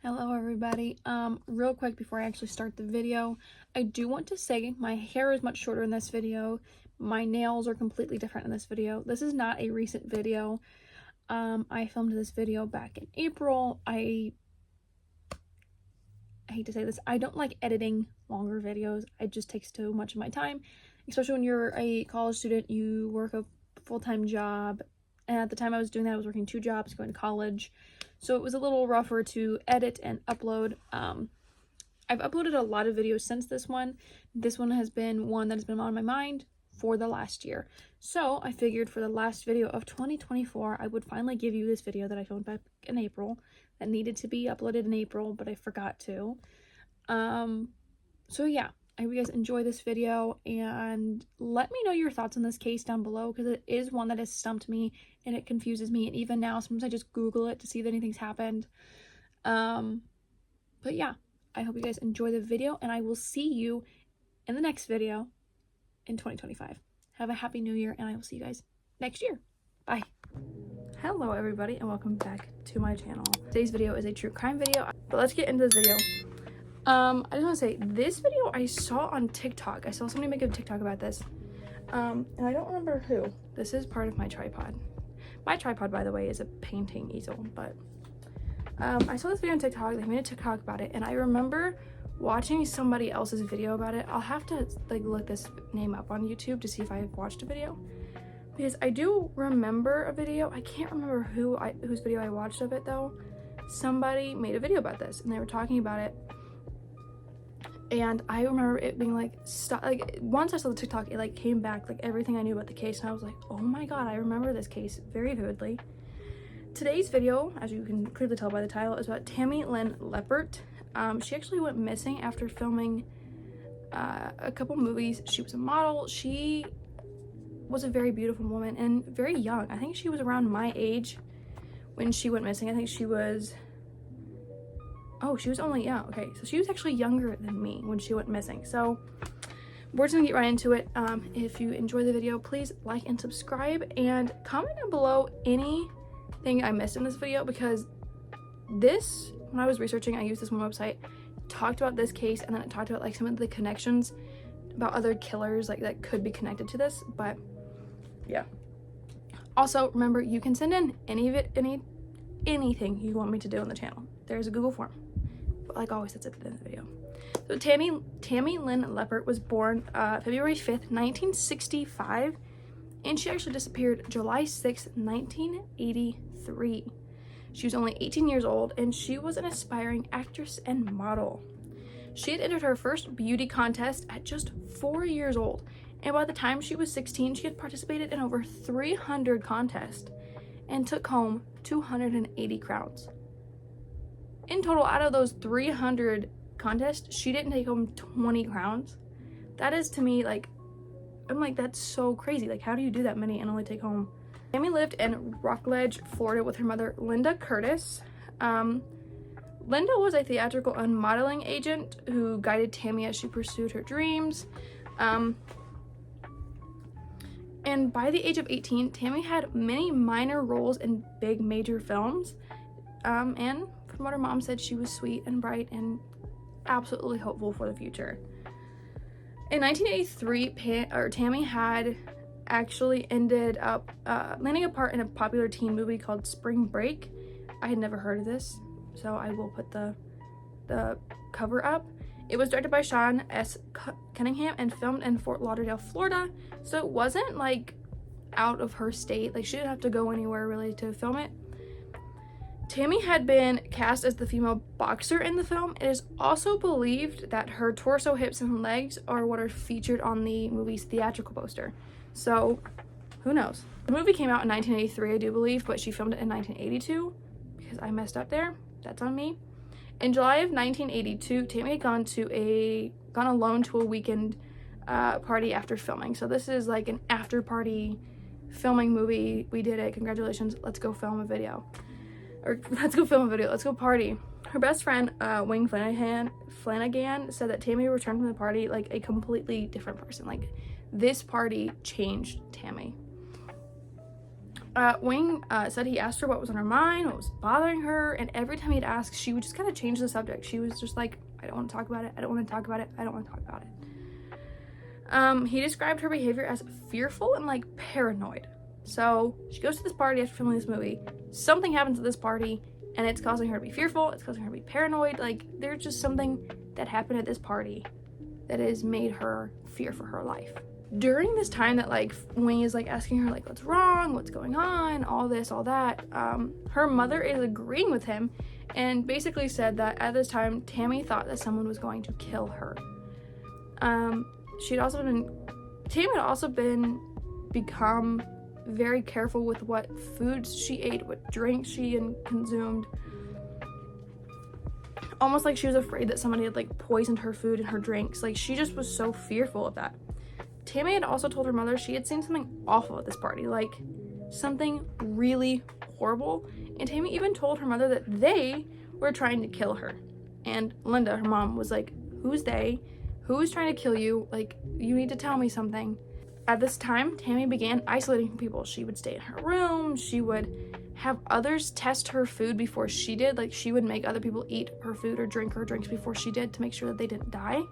Hello everybody. Real quick before I actually start the video, I do want to say my hair is much shorter in this video. My nails are completely different in this video. This is not a recent video. I filmed this video back in April. I hate to say this, I don't like editing longer videos. It just takes too much of my time, especially when you're a college student, you work a full-time job. And at the time I was doing that, I was working 2 jobs, going to college. So it was a little rougher to edit and upload. I've uploaded a lot of videos since this one. This one has been one that has been on my mind for the last year. So I figured for the last video of 2024, I would finally give you this video that I filmed back in April that needed to be uploaded in April, but I forgot to. So yeah, I hope you guys enjoy this video and let me know your thoughts on this case down below, because it is one that has stumped me and it confuses me, and even now sometimes I just Google it to see if anything's happened. But yeah, I hope you guys enjoy the video, and I will see you in the next video in 2025. Have a happy new year, and I will see you guys next year. Bye. Hello everybody, and welcome back to my channel. Today's video is a true crime video, but let's get into this video. I just want to say, this video I saw on TikTok. I saw somebody make a TikTok about this. And I don't remember who. This is part of my tripod. My tripod, by the way, is a painting easel, but I saw this video on TikTok. They made a TikTok about it, and I remember watching somebody else's video about it. I'll have to like look this name up on YouTube to see if I've watched a video, because I do remember a video. I can't remember whose video I watched of it though. Somebody made a video about this, and they were talking about it. And I remember it being like, once I saw the TikTok, it like came back, like everything I knew about the case, and I was like, oh my god, I remember this case very vividly. Today's video, as you can clearly tell by the title, is about Tammy Lynn Leppert. She actually went missing after filming a couple movies. She was a model. She was a very beautiful woman and very young. I think she was around my age when she went missing. I think she was... Oh, she was only, yeah, okay. So she was actually younger than me when she went missing. So we're just gonna get right into it. If you enjoy the video, please like and subscribe, and comment down below anything I missed in this video, because this, when I was researching, I used this one website, talked about this case, and then it talked about like some of the connections about other killers like that could be connected to this, but yeah. Also, remember, you can send in anything you want me to do on the channel. There's a Google form. But like always, that's at the end of the video. So Tammy Lynn Leppert was born February 5th, 1965, and she actually disappeared July 6th, 1983. She was only 18 years old, and she was an aspiring actress and model. She had entered her first beauty contest at just 4 years old, and by the time she was 16, she had participated in over 300 contests and took home 280 crowns. In total, out of those 300 contests, she didn't take home 20 crowns. That is, to me, like, I'm like, that's so crazy. Like, how do you do that many and only take home? Tammy lived in Rockledge, Florida with her mother, Linda Curtis. Linda was a theatrical and modeling agent who guided Tammy as she pursued her dreams. And by the age of 18, Tammy had many minor roles in big major films. And from what her mom said, she was sweet and bright and absolutely hopeful for the future. In 1983, Tammy had actually ended up landing a part in a popular teen movie called Spring Break. I had never heard of this, so I will put the cover up. It was directed by Sean S. Cunningham and filmed in Fort Lauderdale, Florida, so it wasn't like out of her state. Like, she didn't have to go anywhere really to film it. Tammy had been cast as the female boxer in the film. It is also believed that her torso, hips, and legs are what are featured on the movie's theatrical poster. So, who knows? The movie came out in 1983, I do believe, but she filmed it in 1982, because I messed up there. That's on me. In July of 1982, Tammy had gone alone to a weekend party after filming. So this is like an after party filming movie. We did it. Congratulations. Let's go film a video. Or let's go film a video. Let's go party. Her best friend, Wing Flanagan, said that Tammy returned from the party like a completely different person. Like, this party changed Tammy. Wing said he asked her what was on her mind, what was bothering her, and every time he'd ask, she would just kind of change the subject. She was just like, I don't want to talk about it, I don't want to talk about it, I don't want to talk about it. He described her behavior as fearful and like paranoid. So she goes to this party after filming this movie, something happens at this party, and it's causing her to be fearful, it's causing her to be paranoid. Like, there's just something that happened at this party that has made her fear for her life. During this time that like Wing is like asking her like what's wrong, what's going on, all this, all that, her mother is agreeing with him and basically said that at this time Tammy thought that someone was going to kill her. Tammy had also become very careful with what foods she ate, what drinks she consumed. Almost like she was afraid that somebody had like poisoned her food and her drinks. Like, she just was so fearful of that. Tammy had also told her mother she had seen something awful at this party, like something really horrible. And Tammy even told her mother that they were trying to kill her. And Linda, her mom, was like, who's they? Who is trying to kill you? Like, you need to tell me something. At this time, Tammy began isolating from people. She would stay in her room. She would have others test her food before she did. Like, she would make other people eat her food or drink her drinks before she did to make sure that they didn't die.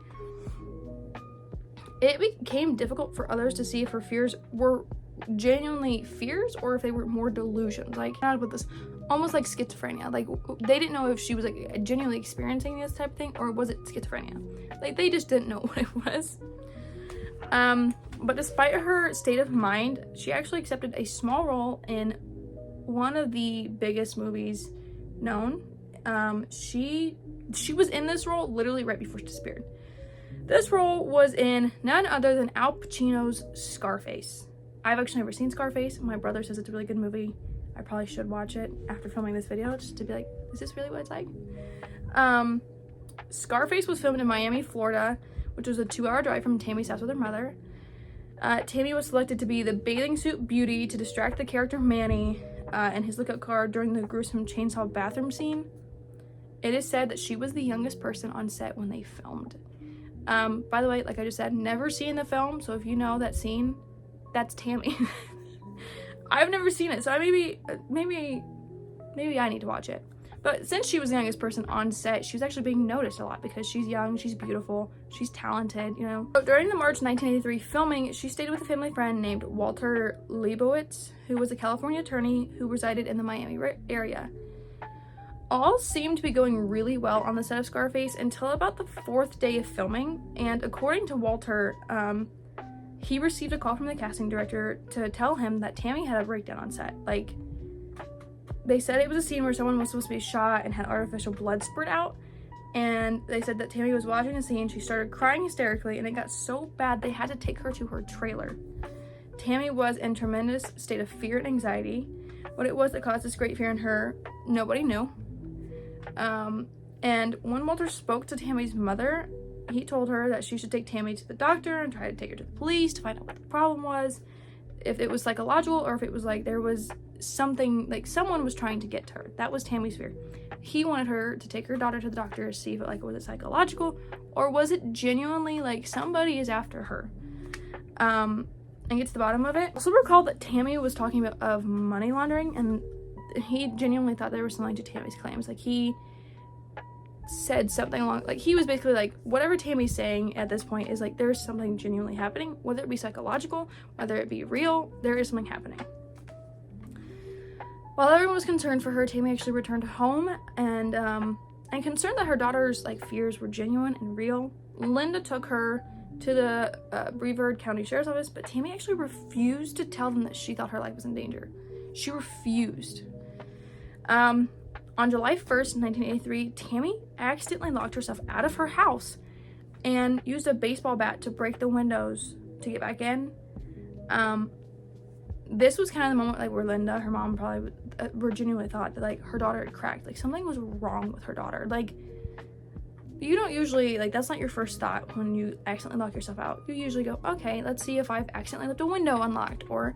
It became difficult for others to see if her fears were genuinely fears or if they were more delusions. Like, how to put this, almost like schizophrenia. Like, they didn't know if she was like genuinely experiencing this type of thing or was it schizophrenia. Like, they just didn't know what it was. But despite her state of mind, she actually accepted a small role in one of the biggest movies known. She was in this role literally right before she disappeared. This role was in none other than Al Pacino's Scarface. I've actually never seen Scarface. My brother says it's a really good movie. I probably should watch it after filming this video just to be like, is this really what it's like? Scarface was filmed in Miami, Florida, which was a 2-hour drive from Tammy's house with her mother. Tammy was selected to be the bathing suit beauty to distract the character Manny and his lookout car during the gruesome chainsaw bathroom scene. It is said that she was the youngest person on set when they filmed. By the way, like I just said, never seen the film, so if you know that scene, that's Tammy. I've never seen it, so maybe I need to watch it. But since she was the youngest person on set, she was actually being noticed a lot because she's young, she's beautiful, she's talented, you know. So during the March 1983 filming, she stayed with a family friend named Walter Leibowitz, who was a California attorney who resided in the Miami area. All seemed to be going really well on the set of Scarface until about the 4th day of filming, and according to Walter, he received a call from the casting director to tell him that Tammy had a breakdown on set. Like, they said it was a scene where someone was supposed to be shot and had artificial blood spurt out, and they said that Tammy was watching the scene, she started crying hysterically, and it got so bad they had to take her to her trailer. Tammy was in tremendous state of fear and anxiety. What it was that caused this great fear in her, nobody knew. And when Walter spoke to Tammy's mother, he told her that she should take Tammy to the doctor and try to take her to the police to find out what the problem was, if it was psychological or if it was like there was something, like someone was trying to get to her. That was Tammy's fear. He wanted her to take her daughter to the doctor to see if it was it psychological or was it genuinely like somebody is after her, and get to the bottom of it. Also recall that Tammy was talking about of money laundering, and he genuinely thought there was something to Tammy's claims. Like, he said something along, like, he was basically like, whatever Tammy's saying at this point is like, there's something genuinely happening, whether it be psychological, whether it be real, there is something happening. While everyone was concerned for her, Tammy actually returned home, and concerned that her daughter's like fears were genuine and real, Linda took her to the Brevard County Sheriff's Office, but Tammy actually refused to tell them that she thought her life was in danger. She refused. On July 1st, 1983, Tammy accidentally locked herself out of her house and used a baseball bat to break the windows to get back in. This was kind of the moment like where Linda, her mom, probably genuinely thought that like her daughter had cracked. Like, something was wrong with her daughter. Like, you don't usually, like, that's not your first thought when you accidentally lock yourself out. You usually go, okay, let's see if I've accidentally left a window unlocked, or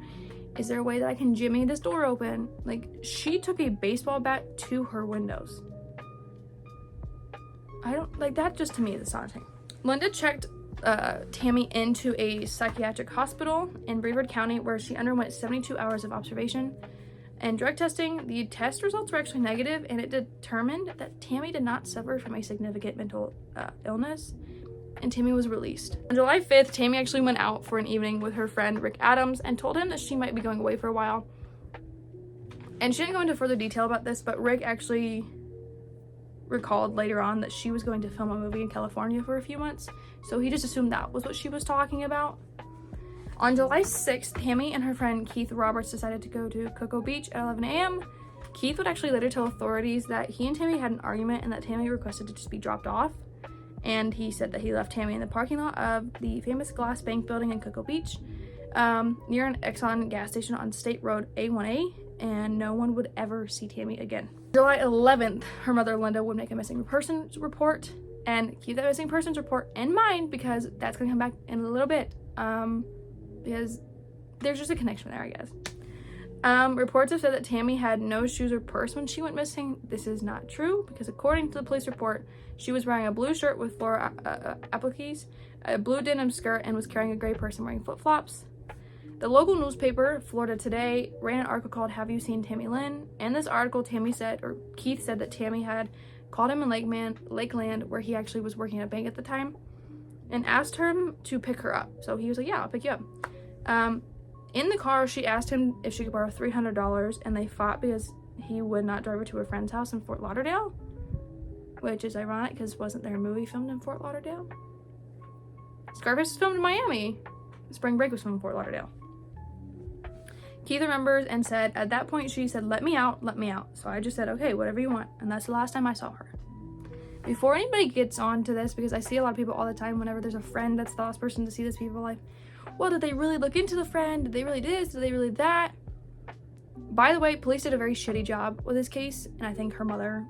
is there a way that I can jimmy this door open? Like, she took a baseball bat to her windows. That just to me is astonishing. Linda checked Tammy into a psychiatric hospital in Brevard County where she underwent 72 hours of observation. And drug testing, the test results were actually negative, and it determined that Tammy did not suffer from a significant mental illness, and Tammy was released. On July 5th, Tammy actually went out for an evening with her friend Rick Adams and told him that she might be going away for a while. And she didn't go into further detail about this, but Rick actually recalled later on that she was going to film a movie in California for a few months, so he just assumed that was what she was talking about. On July 6th, Tammy and her friend Keith Roberts decided to go to Cocoa Beach at 11 a.m. Keith would actually later tell authorities that he and Tammy had an argument and that Tammy requested to just be dropped off. And he said that he left Tammy in the parking lot of the famous Glass Bank building in Cocoa Beach, near an Exxon gas station on State Road A1A, and no one would ever see Tammy again. July 11th, her mother Linda would make a missing persons report, and keep that missing persons report in mind because that's going to come back in a little bit. Because there's just a connection there, I guess. Reports have said that Tammy had no shoes or purse when she went missing. This is not true because according to the police report, she was wearing a blue shirt with floral appliques, a blue denim skirt, and was carrying a gray purse and wearing flip-flops. The local newspaper, Florida Today, ran an article called "Have You Seen Tammy Lynn?" In this article, Keith said that Tammy had called him in Lakeland, where he actually was working at a bank at the time, and asked him to pick her up. So he was like, "Yeah, I'll pick you up." In the car, she asked him if she could borrow $300, and they fought because he would not drive her to her friend's house in Fort Lauderdale, which is ironic because wasn't there a movie filmed in Fort Lauderdale? Scarface was filmed in Miami. Spring Break was filmed in Fort Lauderdale. Keith remembers and said, at that point, she said, let me out. So I just said, okay, whatever you want. And that's the last time I saw her. Before anybody gets on to this, because I see a lot of people all the time whenever there's a friend that's the last person to see this people like, well, did they really look into the friend? Did they really this? Did they really that? By the way, police did a very shitty job with this case, and I think her mother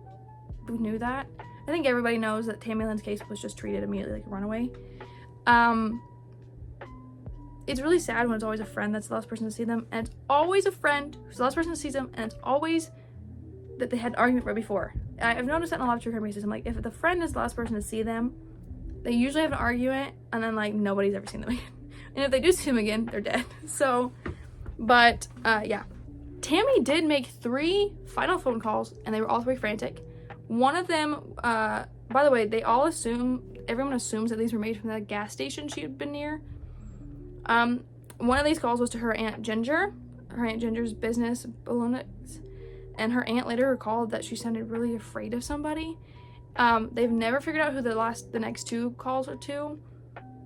knew that. I think everybody knows that Tammy Lynn's case was just treated immediately like a runaway. It's really sad when it's always a friend that's the last person to see them, and it's always a friend who's the last person to see them, and it's always that they had an argument right before. I've noticed that in a lot of true crime cases. I'm like, if the friend is the last person to see them, they usually have an argument, and then like nobody's ever seen them again. And if they do see them again, they're dead. So, but yeah. Tammy did make 3 final phone calls, and they were all 3 frantic. One of them, by the way, everyone assumes that these were made from the gas station she had been near. One of these calls was to her Aunt Ginger. Her Aunt Ginger's business, balloonics, and her aunt later recalled that she sounded really afraid of somebody. They've never figured out who the next 2 calls were to.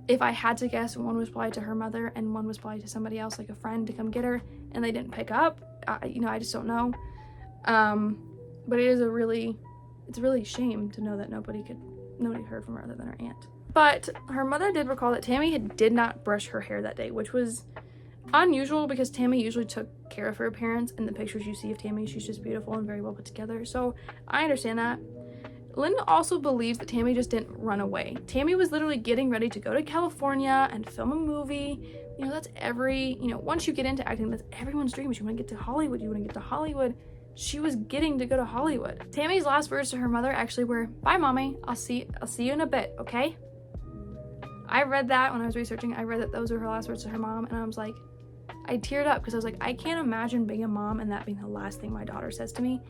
If I had to guess, one was probably to her mother and one was probably to somebody else, like a friend, to come get her, and they didn't pick up. I just don't know. But it's a really shame to know that nobody heard from her other than her aunt. But her mother did recall that Tammy did not brush her hair that day, which was unusual because Tammy usually took care of her appearance. In the pictures you see of Tammy, she's just beautiful and very well put together. So I understand that. Linda also believes that Tammy just didn't run away. Tammy was literally getting ready to go to California and film a movie. That's once you get into acting, that's everyone's dream. You want to get to Hollywood. She was getting to go to Hollywood. Tammy's last words to her mother actually were, "Bye, Mommy. I'll see you in a bit, okay?" I read that when I was researching. I read that those were her last words to her mom, and I was like, I teared up because I was like, I can't imagine being a mom and that being the last thing my daughter says to me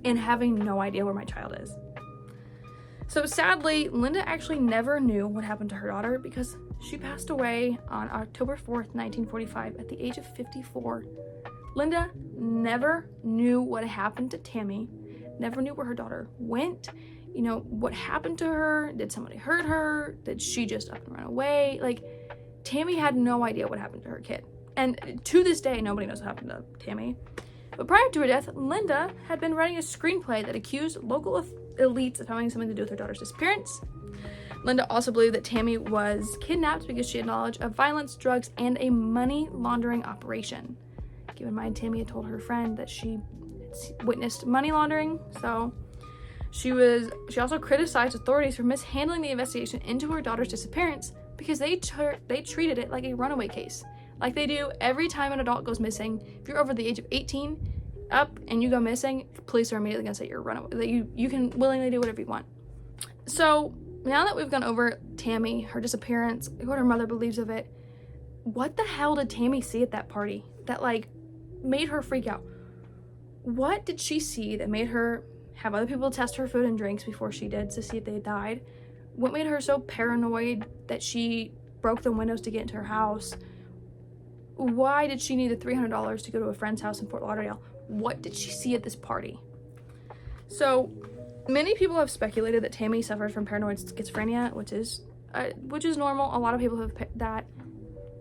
and having no idea where my child is. So sadly, Linda actually never knew what happened to her daughter because she passed away on October 4th, 1945 at the age of 54. Linda never knew what happened to Tammy, never knew where her daughter went, what happened to her. Did somebody hurt her? Did she just up and run away? Like, Tammy had no idea what happened to her kid. And to this day, nobody knows what happened to Tammy. But prior to her death, Linda had been writing a screenplay that accused local elites of having something to do with her daughter's disappearance. Linda also believed that Tammy was kidnapped because she had knowledge of violence, drugs, and a money laundering operation. Keep in mind, Tammy had told her friend that she witnessed money laundering, so she also criticized authorities for mishandling the investigation into her daughter's disappearance because they treated it like a runaway case, like they do every time an adult goes missing. If you're over the age of 18 up and you go missing, police are immediately gonna say you're a runaway, that you can willingly do whatever you want. So now that we've gone over Tammy, her disappearance, what her mother believes of it, what the hell did Tammy see at that party that like made her freak out? What did she see that made her have other people test her food and drinks before she did to see if they died? What made her so paranoid that she broke the windows to get into her house? Why did she need the $300 to go to a friend's house in Fort Lauderdale? What did she see at this party? So many people have speculated that Tammy suffered from paranoid schizophrenia, which is normal. A lot of people that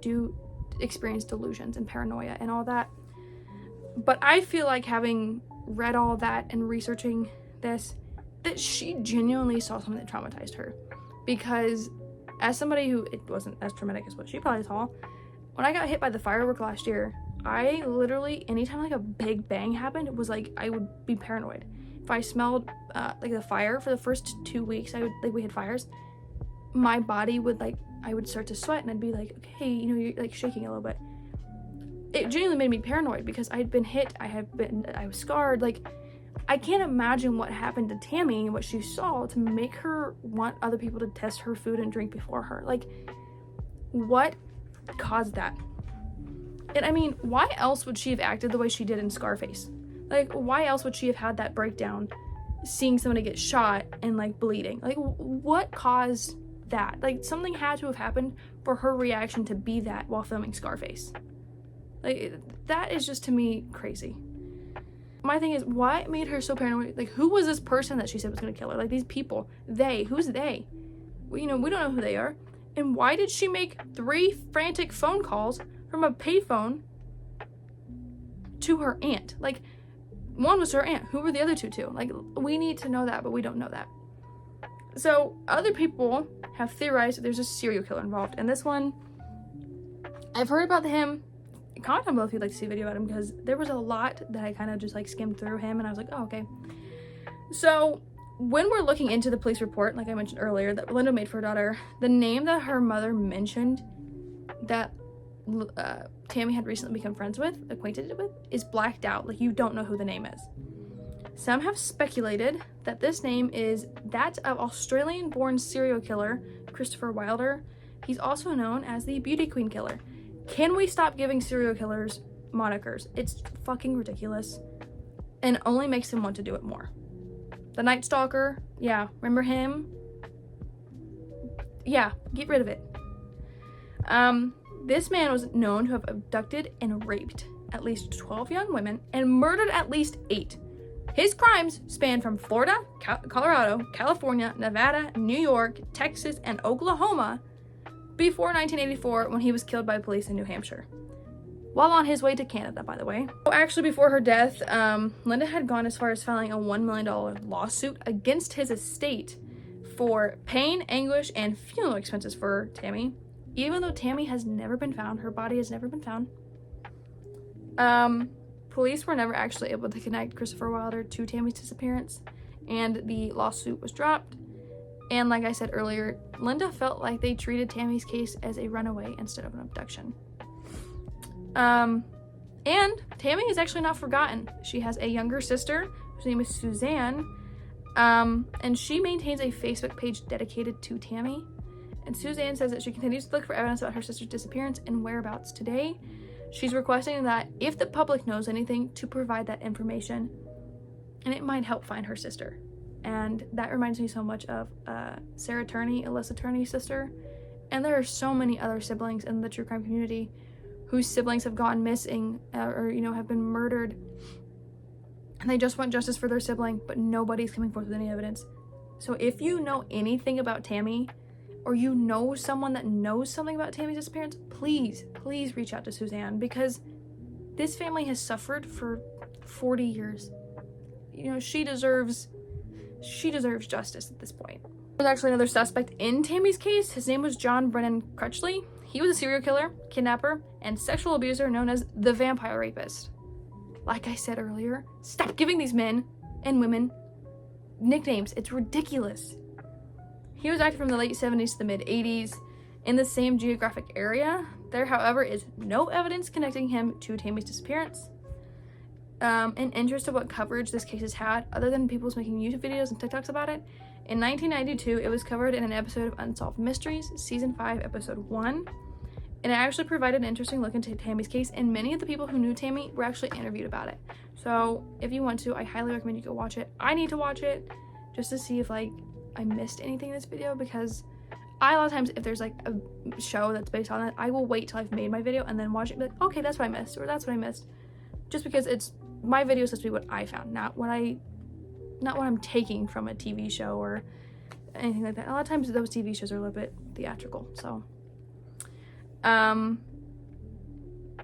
do experience delusions and paranoia and all that. But I feel like, having read all that and researching this, that she genuinely saw something that traumatized her. Because as somebody who, it wasn't as traumatic as what she probably saw, when I got hit by the firework last year, I literally, anytime like a big bang happened, it was like I would be paranoid. If I smelled like the fire for the first 2 weeks, we had fires, my body would I would start to sweat, and I'd be like, okay, you're like shaking a little bit. It genuinely made me paranoid because I had been hit, I was scarred. Like, I can't imagine what happened to Tammy and what she saw to make her want other people to test her food and drink before her. Like, what caused that? And I mean, why else would she have acted the way she did in Scarface? Like, why else would she have had that breakdown, seeing somebody get shot and like bleeding? Like, what caused that? Like, something had to have happened for her reaction to be that while filming Scarface. Like, that is just, to me, crazy. My thing is, what made her so paranoid? Like, who was this person that she said was gonna kill her? Like, these people, who's they? We don't know who they are. And why did she make 3 frantic phone calls from a payphone to her aunt? Like, one was her aunt. Who were the other two to? Like, we need to know that, but we don't know that. So other people have theorized that there's a serial killer involved. And this one, I've heard about him. Comment down below if you'd like to see a video about him, because there was a lot that I kind of just like skimmed through him and I was like, oh, okay. So when we're looking into the police report, like I mentioned earlier, that Linda made for her daughter, the name that her mother mentioned that Tammy had recently become acquainted with, is blacked out. Like, you don't know who the name is. Some have speculated that this name is that of Australian-born serial killer Christopher Wilder. He's also known as the Beauty Queen Killer. Can we stop giving serial killers monikers? It's fucking ridiculous, and only makes them want to do it more. The Night Stalker, yeah, remember him? Yeah, get rid of it. This man was known to have abducted and raped at least 12 young women and murdered at least 8. His crimes span from Florida, Colorado, California, Nevada, New York, Texas, and Oklahoma before 1984, when he was killed by police in New Hampshire, while on his way to Canada, by the way. Actually, before her death, Linda had gone as far as filing a $1 million lawsuit against his estate for pain, anguish, and funeral expenses for Tammy, even though Tammy has never been found. Her body has never been found. Police were never actually able to connect Christopher Wilder to Tammy's disappearance, and the lawsuit was dropped. And like I said earlier, Linda felt like they treated Tammy's case as a runaway instead of an abduction. And Tammy is actually not forgotten. She has a younger sister whose name is Suzanne, and she maintains a Facebook page dedicated to Tammy. And Suzanne says that she continues to look for evidence about her sister's disappearance and whereabouts today. She's requesting that if the public knows anything, to provide that information, and it might help find her sister. And that reminds me so much of Alyssa Turney's sister. And there are so many other siblings in the true crime community whose siblings have gone missing or have been murdered. And they just want justice for their sibling, but nobody's coming forth with any evidence. So if you know anything about Tammy, or you know someone that knows something about Tammy's disappearance, please reach out to Suzanne, because this family has suffered for 40 years. She deserves justice at this point. There's actually another suspect in Tammy's case. His name was John Brennan Crutchley. He was a serial killer, kidnapper, and sexual abuser known as the Vampire Rapist. Like I said earlier, stop giving these men and women nicknames. It's ridiculous. He was active from the late 70s to the mid 80s in the same geographic area. There, however, is no evidence connecting him to Tammy's disappearance. In interest of what coverage this case has had, other than people making YouTube videos and TikToks about it, in 1992, it was covered in an episode of Unsolved Mysteries, Season 5, Episode 1. and it actually provided an interesting look into Tammy's case, and many of the people who knew Tammy were actually interviewed about it. So if you want to, I highly recommend you go watch it. I need to watch it just to see if like I missed anything in this video, because a lot of times if there's like a show that's based on it, I will wait till I've made my video and then watch it and be like, okay, that's what I missed, or that's what I missed, just because it's my video is supposed to be what I found, not what I'm taking from a TV show or anything like that. A lot of times those TV shows are a little bit theatrical, so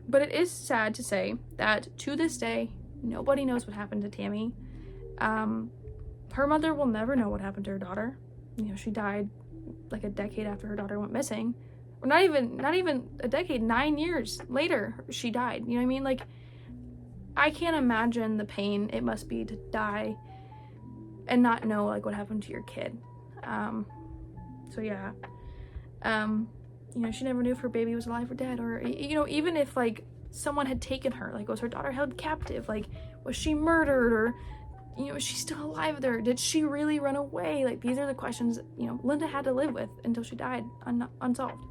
but it is sad to say that to this day nobody knows what happened to Tammy. Her mother will never know what happened to her daughter. You know, she died like a decade after her daughter went missing, or not even a decade, 9 years later she died. You know what I mean? Like, I can't imagine the pain it must be to die and not know like what happened to your kid. So yeah, you know, she never knew if her baby was alive or dead, or, you know, even if like someone had taken her, like was her daughter held captive, like was she murdered, or, you know, is she still alive there? Did she really run away? Like, these are the questions, you know, Linda had to live with until she died unsolved.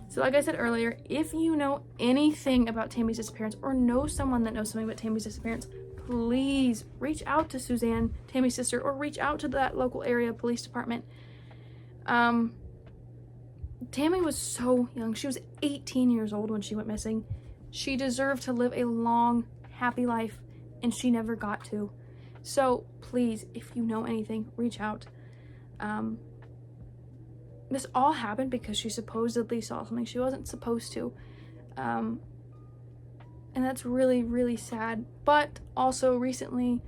So like I said earlier, if you know anything about Tammy's disappearance, or know someone that knows something about Tammy's disappearance, please reach out to Suzanne, Tammy's sister, or reach out to that local area police department. Tammy was so young. She was 18 years old when she went missing. She deserved to live a long, happy life, and she never got to. So please, if you know anything, reach out. This all happened because she supposedly saw something she wasn't supposed to. And that's really, really sad. But also recently,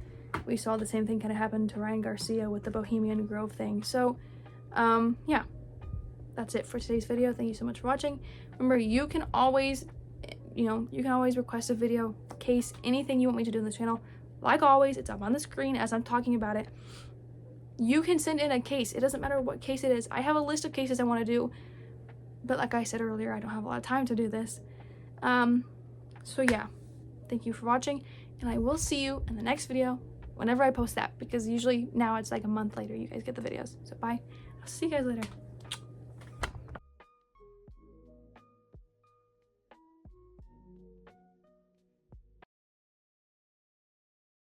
we saw the same thing kind of happen to Ryan Garcia with the Bohemian Grove thing. So, yeah, that's it for today's video. Thank you so much for watching. Remember, you can always, you know, you can always request a video, case, anything you want me to do on this channel. Like always, it's up on the screen as I'm talking about it. You can send in a case. It doesn't matter what case it is. I have a list of cases I want to do, but like I said earlier, I don't have a lot of time to do this. So yeah, thank you for watching, and I will see you in the next video whenever I post that, because usually now it's like a month later you guys get the videos. So bye. I'll see you guys later.